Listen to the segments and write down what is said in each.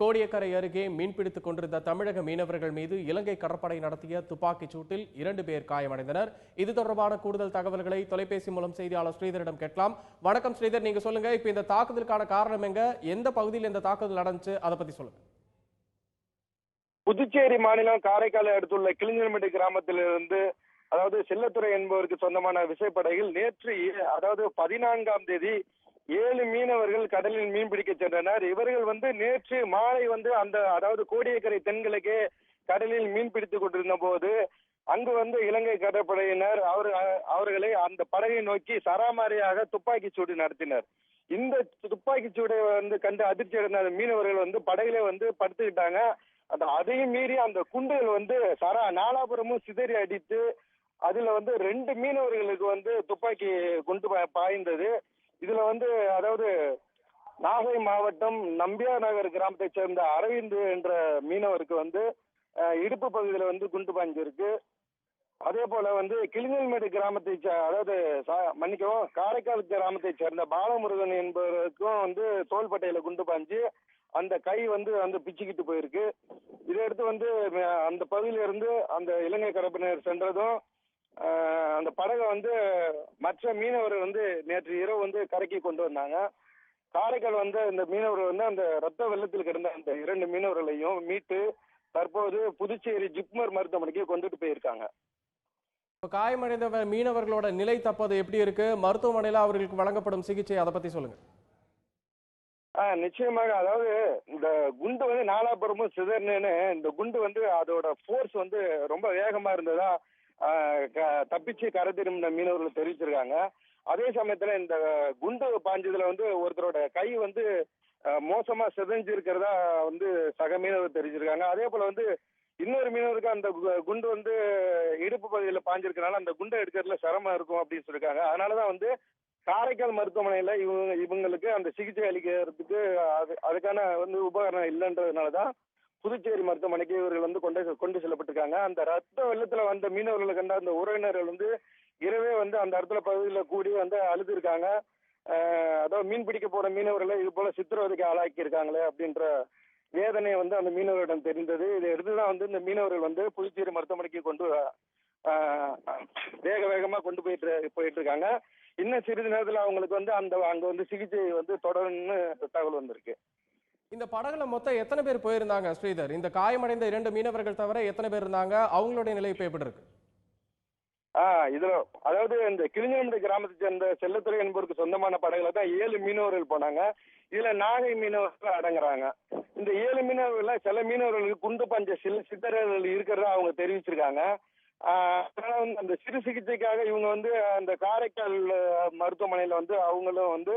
கோடியக்கரை அருகே மீன்பிடித்துக் கொண்டிருந்த தமிழக மீனவர்கள் மீது இலங்கை கடற்படை நடத்திய துப்பாக்கிச் சூட்டில் 2 பேர் காயமடைந்தனர். இது தொடர்பான கூடுதல் தகவல்களை தொலைபேசி மூலம் செய்தியாளர் ஸ்ரீதரிடம் கேட்கலாம். வணக்கம் ஸ்ரீதர், நீங்க சொல்லுங்க. இப்ப இந்த தாக்குதலுக்கான காரணம் எங்க, எந்த பகுதியில் இந்த தாக்குதல் நடந்துச்சு, அதை பத்தி சொல்லுங்க. புதுச்சேரி மாநிலம் காரைக்காலை அடுத்துள்ள கிளிஞ்சல்மேடு கிராமத்திலிருந்து அதாவது செல்லத்துறை என்பவருக்கு சொந்தமான விசைப்படகில் நேற்று அதாவது 14ஆம் தேதி 7 மீனவர்கள் கடலில் மீன் பிடிக்க சென்றனர். இவர்கள் நேற்று மாலை அந்த அதாவது கோடியக்கரை தென்கிழக்கே கடலில் மீன் பிடித்துக் கொண்டிருந்த போது அங்கு இலங்கை கடற்படையினர் அவர்களை அந்த படகை நோக்கி சராமாரியாக துப்பாக்கி சூடு நடத்தினர். இந்த துப்பாக்கி சூடை கண்டு அதிர்ச்சி அடைந்த மீனவர்கள் படகிலே படுத்துக்கிட்டாங்க. அதையும் மீறி அந்த குண்டுகள் நாலாபுரமும் சிதறி அடித்து அதுல 2 மீனவர்களுக்கு துப்பாக்கி குண்டு பாய்ந்தது. இதுல அதாவது நாகை மாவட்டம் நம்பியார் நகர் கிராமத்தை சேர்ந்த அரவிந்த் என்ற மீனவருக்கு இடுப்பு பகுதியில குண்டு பாய்ஞ்சிருக்கு. அதே போல கிளிஞ்சல்மேடு கிராமத்தை அதாவது மன்னிக்கவும் காரைக்கால் கிராமத்தை சேர்ந்த பாலமுருகன் என்பவருக்கும் தோள்பட்டையில குண்டு பாய்ஞ்சு அந்த கை பிச்சுக்கிட்டு போயிருக்கு. இதையடுத்து அந்த பகுதியில இருந்து அந்த இலங்கை கடற்படையினர் சென்றதும் அந்த படகை மற்ற மீனவர்கள் நேற்று இரவு கரைக்கு கொண்டு வந்தாங்க. காரைக்கால் இந்த மீனவர்கள் அந்த ரத்த வெள்ளத்தில் கிடந்த அந்த 2 மீனவர்களையும் மீட்டு தற்போது புதுச்சேரி ஜிப்மர் மருத்துவமனைக்கு கொண்டுட்டு போயிருக்காங்க. காயமடைந்த மீனவர்களோட நிலை தற்போது எப்படி இருக்கு, மருத்துவமனையில அவர்களுக்கு வழங்கப்படும் சிகிச்சை, அதை பத்தி சொல்லுங்க. நிச்சயமாக, அதாவது இந்த குண்டு நாலாபுரமும் சிதறினு இந்த குண்டு அதோட ஃபோர்ஸ் ரொம்ப வேகமா இருந்ததா தப்பிச்சு கரை திரும்பின மீனவர்கள் தெரிவிச்சிருக்காங்க. அதே சமயத்துல இந்த குண்டு பாஞ்சதுல ஒருத்தரோட கை மோசமா சிதைஞ்சிருக்கிறதா சக மீனவர் தெரிவிச்சிருக்காங்க. அதே போல இன்னொரு மீனவருக்கு அந்த குண்டு இடுப்பு பகுதியில பாஞ்சிருக்கனால அந்த குண்டை எடுக்கிறதுல சிரமம் இருக்கும் அப்படின்னு சொல்லியிருக்காங்க. அதனாலதான் காரைக்கால் மருத்துவமனையில இவங்களுக்கு அந்த சிகிச்சை அளிக்கிறதுக்கு அதுக்கான உபகரணம் இல்லைன்றதுனாலதான் புதுச்சேரி மருத்துவமனைக்கு இவர்கள் கொண்டு செல்லப்பட்டிருக்காங்க. அந்த ரத்த வெள்ளத்துல வந்த மீனவர்களை கண்ட அந்த உறவினர்கள் இரவே அந்த இடத்துல பகுதியில் கூடி அழுது இருக்காங்க. அதாவது மீன் பிடிக்க போற மீனவர்களை இது போல சித்திரவதைக்கு ஆளாக்கி இருக்காங்களே அப்படின்ற வேதனை அந்த மீனவர்களிடம் தெரிந்தது. இதை எடுத்துதான் இந்த மீனவர்கள் புதுச்சேரி மருத்துவமனைக்கு கொண்டு வேகமா கொண்டு போயிட்டு இருக்காங்க. இன்னும் சிறிது நேரத்தில் அவங்களுக்கு அங்க சிகிச்சை தொடரும்னு தகவல் வந்திருக்கு. இந்த படகுல மொத்தம் எத்தனை பேர் போயிருந்தாங்க ஸ்ரீதர்? இந்த காயமடைந்த 2 மீனவர்கள் தவிர எத்தனை பேர் இருந்தாங்க? அவங்களுடைய நிலை இப்ப எப்படி இருக்கு? இதுல அதாவது இந்த கிளிஞ்சல்மேடு கிராமத்தை சேர்ந்த செல்லத்துறை என்பவருக்கு சொந்தமான படகுல தான் 7 மீனவர்கள் போனாங்க. இதுல நாகை மீனவர்கள் அடங்குறாங்க. இந்த 7 மீனவர்கள சில மீனவர்களுக்கு குண்டு பஞ்ச சித்தர்கள் இருக்கிறதா அவங்க தெரிவிச்சிருக்காங்க. அந்த சிறு சிகிச்சைக்காக இவங்க அந்த காரைக்கால் மருத்துவமனையில அவங்களும்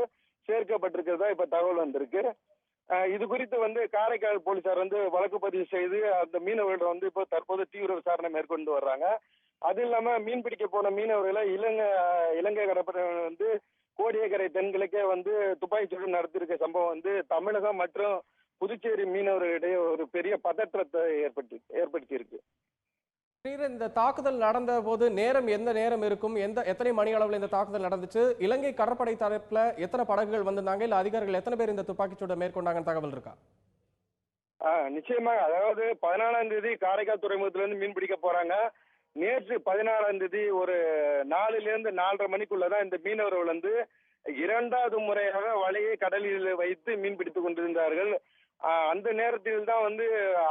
சேர்க்கப்பட்டிருக்கிறதா இப்ப தகவல் வந்திருக்கு. இது குறித்து காரைக்கால் போலீசார் வழக்கு பதிவு செய்து அந்த மீனவர்கள் இப்போ தற்போது தீவிர விசாரணை மேற்கொண்டு வர்றாங்க. அது இல்லாம மீன் பிடிக்க போன மீனவர்களை இலங்கை கடற்படையினர் கோடியக்கரை தென்கிழக்கே துப்பாக்கி சூடு நடத்தியிருக்க சம்பவம் தமிழகம் மற்றும் புதுச்சேரி மீனவர்களிடையே ஒரு பெரிய பதற்றத்தை ஏற்படுத்தி இருக்கு. இந்த தாக்குதல் நடந்த போது நேரம் எந்த நேரம் இருக்கும், எத்தனை மணி அளவில் இந்த தாக்குதல் நடந்துச்சு, இலங்கை கடற்படை தரப்புல எத்தனை படகுகள் வந்திருந்தாங்க, இல்ல அதிகாரிகள் எத்தனை பேர் இந்த துப்பாக்கிச்சூட்டை மேற்கொண்டாங்கன்னு தகவல் இருக்கா? நிச்சயமாக, அதாவது 14ஆம் தேதி காரைக்கால் துறைமுகத்திலிருந்து மீன் பிடிக்க போறாங்க. நேற்று 16ஆம் தேதி ஒரு 4லிருந்து 4:30 மணிக்குள்ளதான் இந்த மீனவர்கள் 2வது முறையாக வலையை கடலில் வைத்து மீன் பிடித்துக் கொண்டிருந்தார்கள். அந்த நேரத்தில் தான்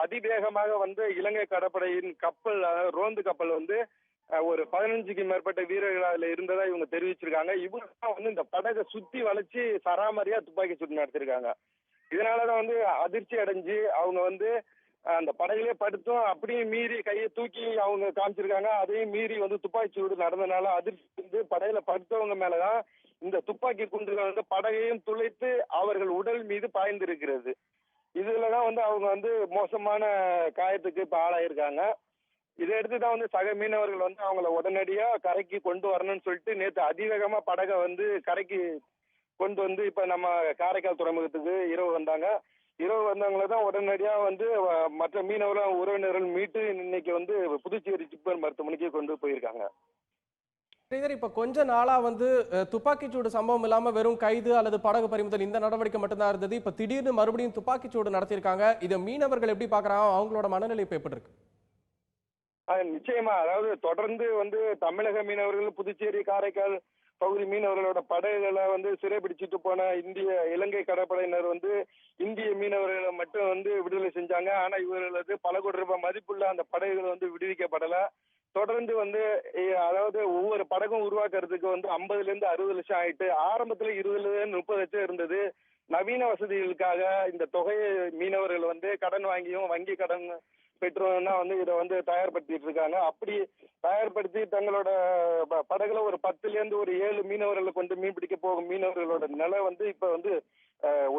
அதிவேகமாக இலங்கை கடற்படையின் கப்பல் ரோந்து கப்பல் ஒரு 15க்கு மேற்பட்ட வீரர்கள் அதுல இருந்ததா இவங்க தெரிவிச்சிருக்காங்க. இவங்க தான் இந்த படகை சுத்தி வளைச்சு சராமரியா துப்பாக்கி சூடு நடத்திருக்காங்க. இதனாலதான் அதிர்ச்சி அடைஞ்சு அவங்க அந்த படகுலே படுத்தும் அப்படியும் மீறி கையை தூக்கி அவங்க காமிச்சிருக்காங்க. அதையும் மீறி துப்பாக்கி சூடு நடந்தனால அதிர்ச்சி படகுல படுத்தவங்க மேலதான் இந்த துப்பாக்கி குண்டுகள் படகையும் துளைத்து அவர்கள் உடல் மீது பாய்ந்திருக்கிறது. இதுலதான் அவங்க மோசமான காயத்துக்கு இப்ப ஆளாயிருக்காங்க. இதை எடுத்துதான் சக மீனவர்கள் அவங்கள உடனடியா கரைக்கு கொண்டு வரணும்னு சொல்லிட்டு நேற்று அதிவேகமா படகை கரைக்கு கொண்டு இப்ப நம்ம காரைக்கால் துறைமுகத்துக்கு இரவு வந்தாங்க. இரவு வந்தவங்களை தான் உடனடியா மற்ற மீனவர்கள் உறவினர்கள் மீட்டு இன்னைக்கு புதுச்சேரி ஜிப்மர் மருத்துவமனைக்கு கொண்டு போயிருக்காங்க. ஸ்ரீதர், இப்ப கொஞ்ச நாளா வந்து துப்பாக்கிச்சூடு சம்பவம் இல்லாம வெறும் கைது அல்லது படகு பறிமுதல் இந்த நடவடிக்கை மட்டும்தான் இருந்தது. இப்ப திடீர்னு மறுபடியும் துப்பாக்கிச்சூடு நடத்தியிருக்காங்க. இதை மீனவர்கள் எப்படி பாக்குறாங்க? அவங்களோட மனநிலை இப்ப எப்படி இருக்கு? நிச்சயமா, அதாவது தொடர்ந்து வந்து தமிழக மீனவர்கள், புதுச்சேரி, காரைக்கால் பகுதி மீனவர்களோட படகுகளை வந்து சிறைபிடிச்சிட்டு போன இலங்கை கடற்படையினர் வந்து இந்திய மீனவர்களை மட்டும் வந்து விடுதலை செஞ்சாங்க. ஆனா இவர்களது பல கோடி ரூபாய் மதிப்புள்ள அந்த படகுகள் வந்து விடுவிக்கப்படல. தொடர்ந்து வந்து அதாவது ஒவ்வொரு படகும் உருவாக்குறதுக்கு வந்து 50ல இருந்து 60 லட்சம் ஆயிட்டு, ஆரம்பத்துல 20ல இருந்து 30 லட்சம் இருந்தது. நவீன வசதிகளுக்காக இந்த தொகையை மீனவர்கள் வந்து கடன் வாங்கியும் வங்கி கடன் பெற்றோம்னா வந்து இதை வந்து தயார்படுத்திட்டு இருக்காங்க. அப்படி தயார்படுத்தி தங்களோட படகுல ஒரு 10ல இருந்து ஒரு 7 மீனவர்களை கொண்டு மீன் பிடிக்க போகும் மீனவர்களோட நிலை வந்து இப்ப வந்து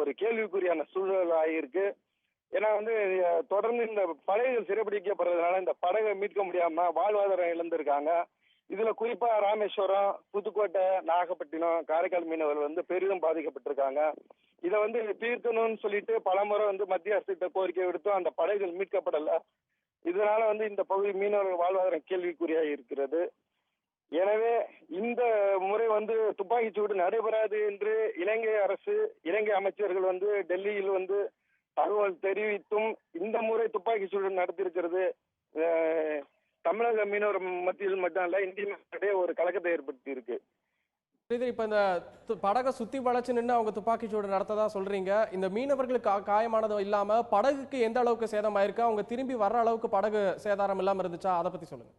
ஒரு கேள்விக்குறியான சூழல் ஆகியிருக்கு. ஏன்னா வந்து தொடர்ந்து இந்த படகுகள் சிறைபிடிக்கப்படுறதுனால இந்த படகை மீட்க முடியாம வாழ்வாதாரம் இழந்திருக்காங்க. இதுல குறிப்பா ராமேஸ்வரம், புதுக்கோட்டை, நாகப்பட்டினம், காரைக்கால் மீனவர்கள் வந்து பெரிதும் பாதிக்கப்பட்டிருக்காங்க. இதை வந்து தீர்க்கணும்னு சொல்லிட்டு பலமுறை வந்து மத்திய அரசுகிட்ட கோரிக்கை விடுத்தும் அந்த படகுகள் மீட்கப்படல. இதனால வந்து இந்த பகுதி மீனவர்கள் வாழ்வாதாரம் கேள்விக்குறியாக இருக்கிறது. எனவே இந்த முறை வந்து துப்பாக்கிச்சூடு நடைபெறாது என்று இலங்கை அரசு, இலங்கை அமைச்சர்கள் வந்து டெல்லியில் வந்து தகவல் தெரிவித்தும் இந்த முறை துப்பாக்கிச்சூடு நடத்தியிருக்கிறது தமிழக மீனவர் மத்தியில் மட்டும் இல்ல, இந்திய மக்களிடையே ஒரு கலக்கத்தை ஏற்படுத்தி இருக்கு. ஸ்ரீதர், இப்ப இந்த படகை சுத்தி வளைச்சு நின்று அவங்க துப்பாக்கிச்சூடு நடத்ததா சொல்றீங்க. இந்த மீனவர்களுக்கு காயமானதும் இல்லாம படகுக்கு எந்த அளவுக்கு சேதம் ஆயிருக்கு? அவங்க திரும்பி வர்ற அளவுக்கு படகு சேதாரம் இல்லாம இருந்துச்சா? அதை பத்தி சொல்லுங்க.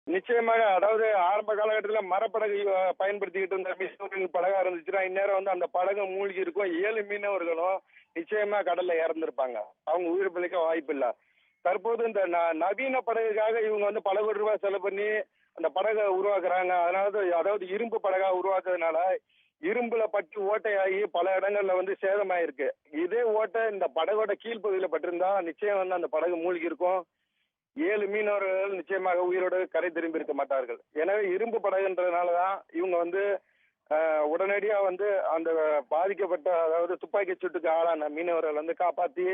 நிச்சயமாக, அதாவது ஆரம்ப காலகட்டத்தில் மரப்படகு பயன்படுத்திக்கிட்டு இருந்த மீனவர்கள் படகா இருந்துச்சுன்னா இந்நேரம் வந்து அந்த படகு மூழ்கி இருக்கும். 7 மீனவர்களும் நிச்சயமா கடல்ல இறந்திருப்பாங்க. அவங்க உயிர் பிழைக்க வாய்ப்பு இல்லை. தற்போது இந்த நவீன படகுக்காக இவங்க வந்து பல கோடி ரூபாய் செலவு பண்ணி அந்த படகை உருவாக்குறாங்க. அதாவது இரும்பு படகா உருவாக்குறதுனால இரும்புல பட்டு ஓட்டையாகி பல இடங்கள்ல வந்து சேதமாயிருக்கு. இதே ஓட்டை இந்த படகோட கீழ்ப்பகுதியில பட்டிருந்தா நிச்சயம் வந்து அந்த படகு மூழ்கி இருக்கும். 7 மீனவர்கள் நிச்சயமாக உயிரோடு கரை திரும்பி இருக்க மாட்டார்கள். எனவே இரும்பு படகுன்றதுனாலதான் இவங்க வந்து உடனடியா வந்து அந்த பாதிக்கப்பட்ட, அதாவது துப்பாக்கி சூட்டுக்கு ஆளான மீனவர்கள் வந்து காப்பாத்தி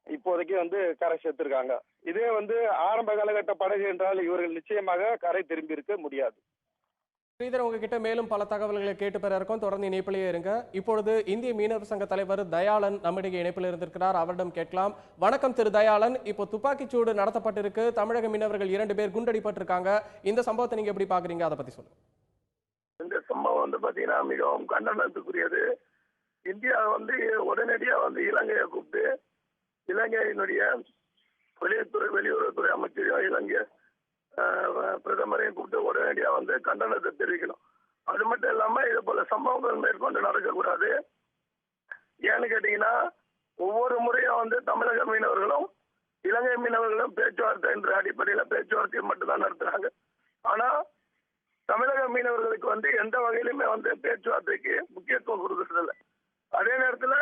இப்போதைக்கு வந்து கரை சேர்த்திருக்காங்க. இதே வந்து ஆரம்ப காலகட்ட படகு என்றால் இவர்கள் நிச்சயமாக கரை திரும்பி இருக்க முடியாது. ஸ்ரீதர், உங்ககிட்ட மேலும் பல தகவல்களை கேட்டு பெற இருக்கோம். தொடர்ந்து இணைப்பிலேயே இருங்க. இப்பொழுது இந்திய மீனவர் சங்க தலைவர் தயாளன் நம்மிடையே இணைப்பில் இருந்திருக்கிறார். அவரிடம் கேட்கலாம். வணக்கம் திரு தயாளன். இப்போ துப்பாக்கிச்சூடு நடத்தப்பட்டிருக்கு. தமிழக மீனவர்கள் 2 பேர் குண்டடிப்பட்டிருக்காங்க. இந்த சம்பவத்தை நீங்க எப்படி பாக்குறீங்க? அதை பத்தி சொல்லுங்க. இந்த சம்பவம் வந்து பாத்தீங்கன்னா மிகவும் கண்டனத்துக்குரியது. இந்தியா வந்து உடனடியா வந்து இலங்கையை கூப்பிட்டு இலங்கையினுடைய வெளியுறவுத்துறை அமைச்சரையும் இலங்கை பிரதமரையும் கூப்பிட்டு உடனடியா வந்து கண்டனத்தை தெரிவிக்கணும். அது மட்டும் இல்லாம இது போல சம்பவங்கள் மேற்கொண்டு நடக்கக்கூடாது. ஏன்னு கேட்டீங்கன்னா ஒவ்வொரு முறையும் வந்து தமிழக மீனவர்களும் இலங்கை மீனவர்களும் பேச்சுவார்த்தை என்ற அடிப்படையில பேச்சுவார்த்தையை மட்டும்தான் நடத்துறாங்க. ஆனா தமிழக மீனவர்களுக்கு வந்து எந்த வகையிலுமே வந்து பேச்சுவார்த்தைக்கு முக்கியத்துவம் கொடுக்கறதில்ல. அதே நேரத்துல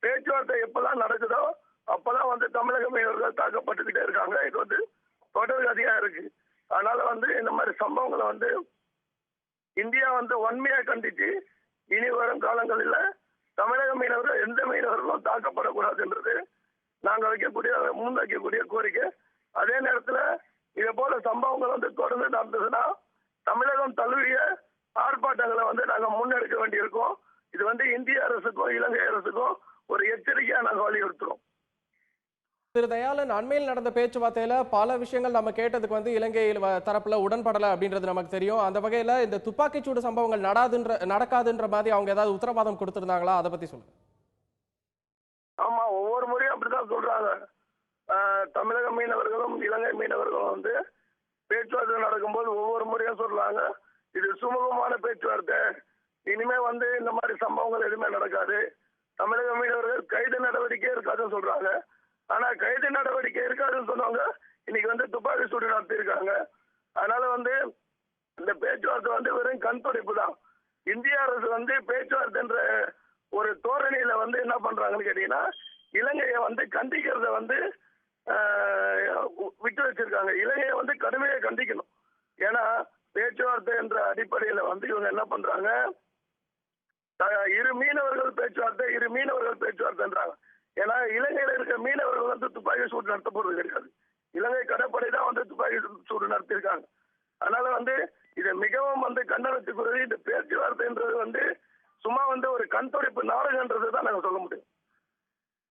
பேச்சுவார்த்தை எப்பெல்லாம் நடக்குதோ அப்பெல்லாம் வந்து தமிழக மீனவர்கள் தாக்கப்பட்டுக்கிட்டே இருக்காங்க. இது வந்து தொடர் கதையா இருக்கு. அதனால வந்து இந்த மாதிரி சம்பவங்களை வந்து இந்தியா வந்து வன்மையா கண்டிச்சு இனி வரும் காலங்களில் தமிழக மீனவர்கள் எந்த மீனவர்களும் தாக்கப்படக்கூடாதுன்றது நாங்க முன்வைக்கக்கூடிய கோரிக்கை. அதே நேரத்துல இதே போல சம்பவங்கள் வந்து தொடர்ந்து நடந்ததுன்னா தமிழகம் தழுவிய ஆர்ப்பாட்டங்களை வந்து நாங்க முன்னெடுக்க வேண்டியிருக்கோம். இது வந்து இந்திய அரசுக்கும் இலங்கை அரசுக்கும் ஒரு எச்சரிக்கையா நாங்க வலியுறுத்துறோம். திரு தயாளன், அண்மையில் நடந்த பேச்சுவார்த்தையில பல விஷயங்கள் நம்ம கேட்டதுக்கு வந்து இலங்கை தரப்புல உடன்படல அப்படின்றது நமக்கு தெரியும். அந்த வகையில இந்த துப்பாக்கிச்சூடு சம்பவங்கள் நடக்காதுன்ற மாதிரி அவங்க ஏதாவது உத்தரவாதம் கொடுத்திருந்தாங்களா? அதை பத்தி சொல்லுங்க. ஆமா, ஒவ்வொரு முறையும் அப்படிதான் சொல்றாங்க. தமிழக மீனவர்களும் இலங்கை மீனவர்களும் வந்து பேச்சுவார்த்தை நடக்கும்போது ஒவ்வொரு முறையும் சொல்றாங்க, இது சுமூகமான பேச்சுவார்த்தை, இனிமே வந்து இந்த மாதிரி சம்பவங்கள் எதுவுமே நடக்காது, தமிழக மீனவர்கள் கைது நடவடிக்கை இருக்காதுன்னு சொல்றாங்க. ஆனா கைது நடவடிக்கை இருக்காதுன்னு சொன்னவங்க இன்னைக்கு வந்து துப்பாக்கி சூடு நடத்தியிருக்காங்க. அதனால வந்து இந்த பேச்சுவார்த்தை வந்து வெறும் கண் துடைப்பு தான். இந்திய அரசு வந்து பேச்சுவார்த்தைன்ற ஒரு தோரணையில வந்து என்ன பண்றாங்கன்னு கேட்டீங்கன்னா இலங்கையை வந்து கண்டிக்கிறத வந்து விட்டு வச்சிருக்காங்க. இலங்கையை வந்து கடுமையை கண்டிக்கணும். ஏன்னா பேச்சுவார்த்தை என்ற அடிப்படையில வந்து இவங்க என்ன பண்றாங்க, இரு மீனவர்கள் பேச்சுவார்த்தைன்றாங்க. ஏன்னா இலங்கையில இருக்க மீனவர்கள் வந்து துப்பாக்கி சூடு நடத்த போறது கிடையாது.